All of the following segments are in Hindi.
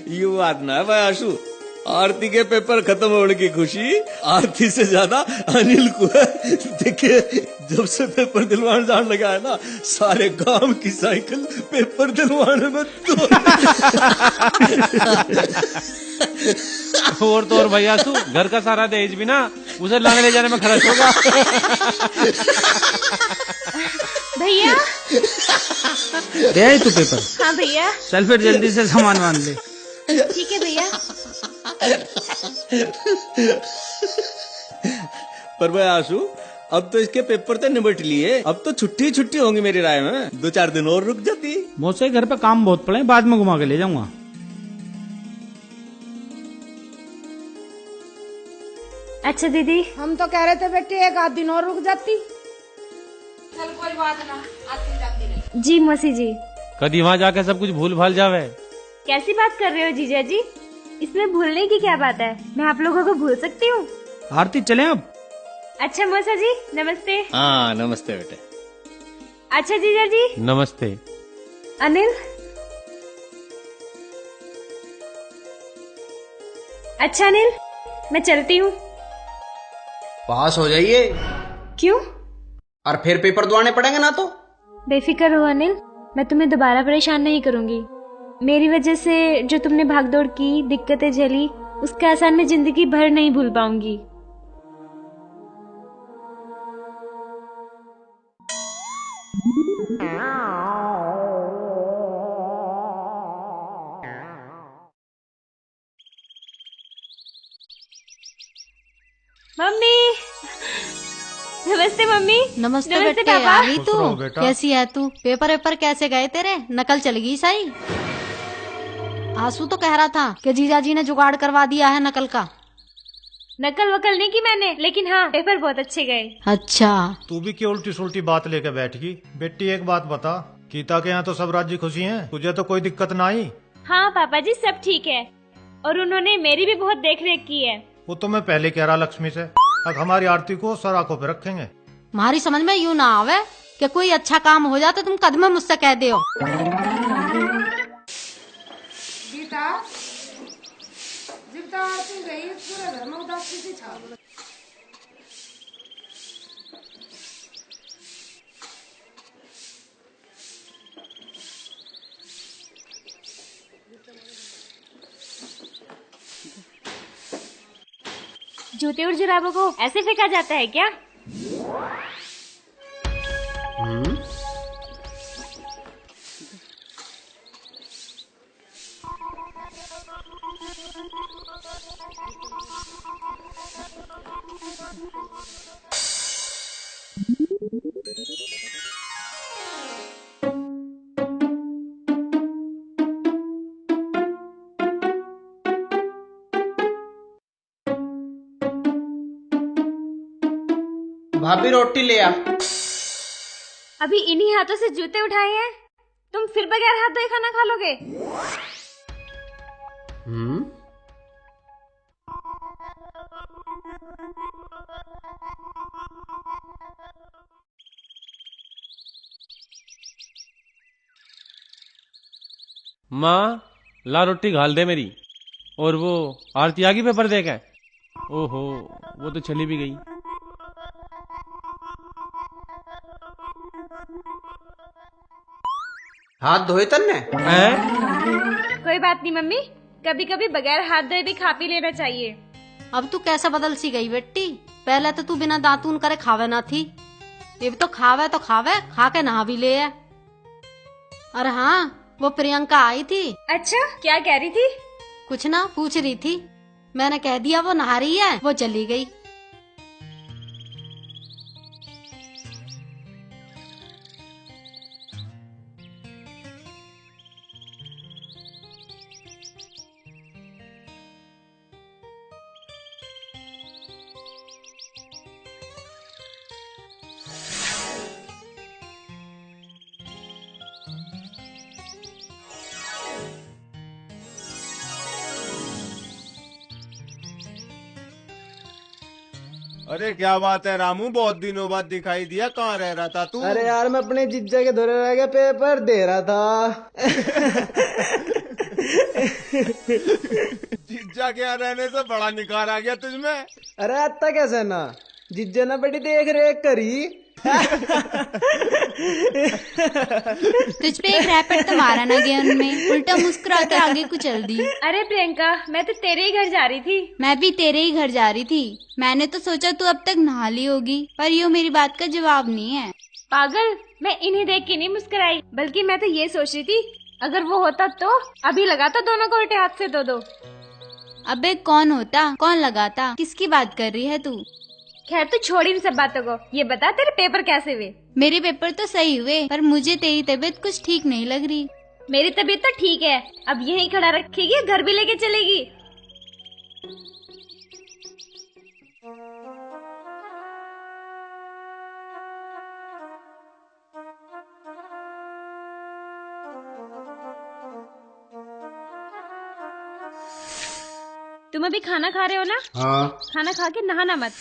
ये बात ना है भाई आशु, आरती के पेपर खत्म होने की खुशी आरती से ज्यादा अनिल को है। देखिए जब से पेपर दिलवाने जाने लगा है ना, सारे गांव की साइकिल पेपर दिलवाने में तो और तो और भाई आसू, घर का सारा दहेज भी ना उसे लाने ले जाने में खर्च होगा। भैया। दे आई तू पेपर? हाँ भैया। चल फिर जल्दी से सामान बांध ले। ठीक है भैया। पर भाई आशु, अब तो इसके पेपर तो निपट लिए, अब तो छुट्टी छुट्टी होंगी मेरी राय में। 2-4 दिन और रुक जाती। मुझसे घर पे काम बहुत पड़े, बाद में घुमा के ले जाऊंगा। अच्छा दीदी। हम तो कह रहे थे बेटे 1 आध दिन और रुक जाती। चल कोई बात ना, आती जाती रही। जी मौसी जी। कभी वहाँ जाके सब कुछ भूल भाल जावे। कैसी बात कर रहे हो जीजा जी, इसमें भूलने की क्या बात है, मैं आप लोगों को भूल सकती हूँ। आरती चले अब? अच्छा मौसा जी नमस्ते। हाँ नमस्ते बेटे। अच्छा जीजा जी। नमस्ते। अनिल। अच्छा अनिल, मैं चलती हूँ। पास हो जाइए। क्यों? और फिर पेपर दुआने पड़ेंगे ना तो। बेफिक्र हो अनिल, मैं तुम्हें दोबारा परेशान नहीं करूंगी। मेरी वजह से जो तुमने भागदौड़ की, दिक्कतें झेली, उसका एहसान मैं जिंदगी भर नहीं भूल पाऊंगी। मम्मी। नमस्ते मम्मी। नमस्ते बेटे, पापा। आ गई तू? कैसी है तू? पेपर वेपर कैसे गए तेरे? नकल चल गई सही? आंसू तो कह रहा था कि जीजा जी ने जुगाड़ करवा दिया है नकल का। नकल वकल नहीं की मैंने, लेकिन हाँ पेपर बहुत अच्छे गए। अच्छा। तू भी क्या उल्टी सुल्टी बात लेके बैठ गई? बेटी एक बात बता, गीता के यहाँ तो सब राजी खुशी हैं, तुझे तो कोई दिक्कत ना आई? हाँ पापा जी सब ठीक है, और उन्होंने मेरी भी बहुत देख रेख की है। वो तो मैं पहले कह रहा लक्ष्मी से, अब हमारी आरती को सर आंखों पे रखेंगे। हमारी समझ में यूँ ना आवे कि कोई अच्छा काम हो जाए तो तुम कदम में मुझसे कह दो। गीता जीता आरती गई, पूरे घर में उदासी सी छा गई। जूते और जुराबों को ऐसे फेंका जाता है क्या? भाभी रोटी ले आ। अभी इन्हीं हाथों से जूते उठाए हैं, तुम फिर बगैर हाथ धोए खाना खा लोगे? माँ ला रोटी घाल दे मेरी। और वो आरती आ गई पेपर दे के? ओहो वो तो चली भी गई। हाथ धोए तन्ने? कोई बात नहीं मम्मी, कभी कभी बगैर हाथ धोए भी खा पी लेना चाहिए। अब तू कैसा बदल सी गई बेटी? पहले तो तू बिना दातून करे खावे ना थी, अब तो खावे खा के नहा भी ले है। अरे हाँ, वो प्रियंका आई थी। अच्छा क्या कह रही थी? कुछ ना पूछ रही थी, मैंने कह दिया वो नहा रही है, वो चली गई। अरे क्या बात है रामू, बहुत दिनों बाद दिखाई दिया। कहाँ रह रहा था तू? अरे यार मैं अपने जीजा के धोरे रह गया, पेपर दे रहा था। जीजा के यहाँ रहने से बड़ा निखार आ गया तुझमें। अरे आता कैसे ना, जीजा ने बड़ी देख रेख करी। तुझ पे एक रैपेट तो मारा ना गया उनमें, उल्टा मुस्कुरा के आगे को चल दी। अरे प्रियंका, मैं तो तेरे ही घर जा रही थी। मैं भी तेरे ही घर जा रही थी। मैंने तो सोचा तू अब तक नहा ली होगी, पर यूँ मेरी बात का जवाब नहीं है। पागल, मैं इन्हें देख के नहीं मुस्कुराई, बल्कि मैं तो ये सोच रही थी अगर वो होता तो अभी लगाता दोनों को उल्टे हाथ से दो। अबे कौन होता, कौन लगाता, किसकी बात कर रही है तू? खैर तू छोड़ इन सब बातों को, ये बता तेरे पेपर कैसे हुए? मेरे पेपर तो सही हुए, पर मुझे तेरी तबीयत कुछ ठीक नहीं लग रही। मेरी तबीयत तो ठीक है, अब यहीं खड़ा रखेगी, घर भी लेके चलेगी? तुम अभी खाना खा रहे हो ना? हाँ। खाना खा के नहाना मत।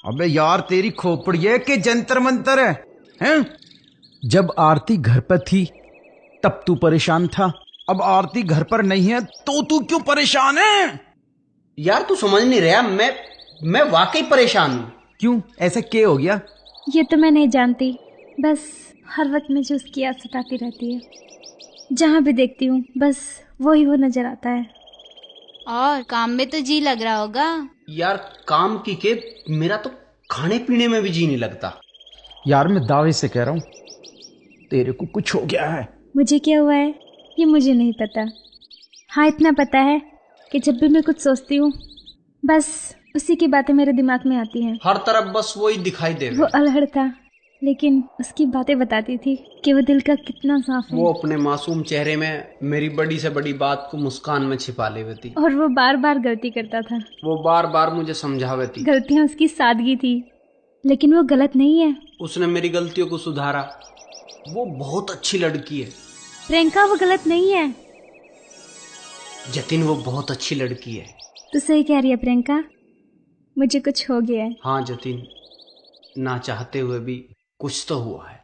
अबे यार तेरी खोपड़ी है कि जंतर मंतर है, हैं? जब आरती घर पर थी तब तू परेशान था, अब आरती घर पर नहीं है तो तू क्यों परेशान है? यार तू समझ नहीं रहा, मैं वाकई परेशान हूँ। क्यों, ऐसा क्या हो गया? ये तो मैं नहीं जानती, बस हर वक्त मुझे उसकी याद सताती रहती है। जहाँ भी देखती हूँ बस वो नजर आता है। और काम में तो जी लग रहा होगा। यार काम की के मेरा तो खाने पीने में भी जी नहीं लगता। यार मैं दावे से कह रहा हूँ तेरे को कुछ हो गया है। मुझे क्या हुआ है ये मुझे नहीं पता। हाँ इतना पता है कि जब भी मैं कुछ सोचती हूँ बस उसी की बातें मेरे दिमाग में आती हैं। हर तरफ बस वही दिखाई दे। वो अल्हड़ था, लेकिन उसकी बातें बताती थी कि वो दिल का कितना साफ है। वो अपने मासूम चेहरे में मेरी बड़ी से बड़ी बात को मुस्कान में छिपा ले थी। और वो बार बार गलती करता था। वो बार बार मुझे समझावे थी। गलतियाँ उसकी सादगी थी, लेकिन वो गलत नहीं है। उसने मेरी गलतियों को सुधारा। वो बहुत अच्छी लड़की है। प्रियंका वो गलत नहीं है। जतिन वो बहुत अच्छी लड़की है। तू सही कह रही है प्रियंका, मुझे कुछ हो गया है। हाँ जतिन, ना चाहते हुए भी कुछ तो हुआ है।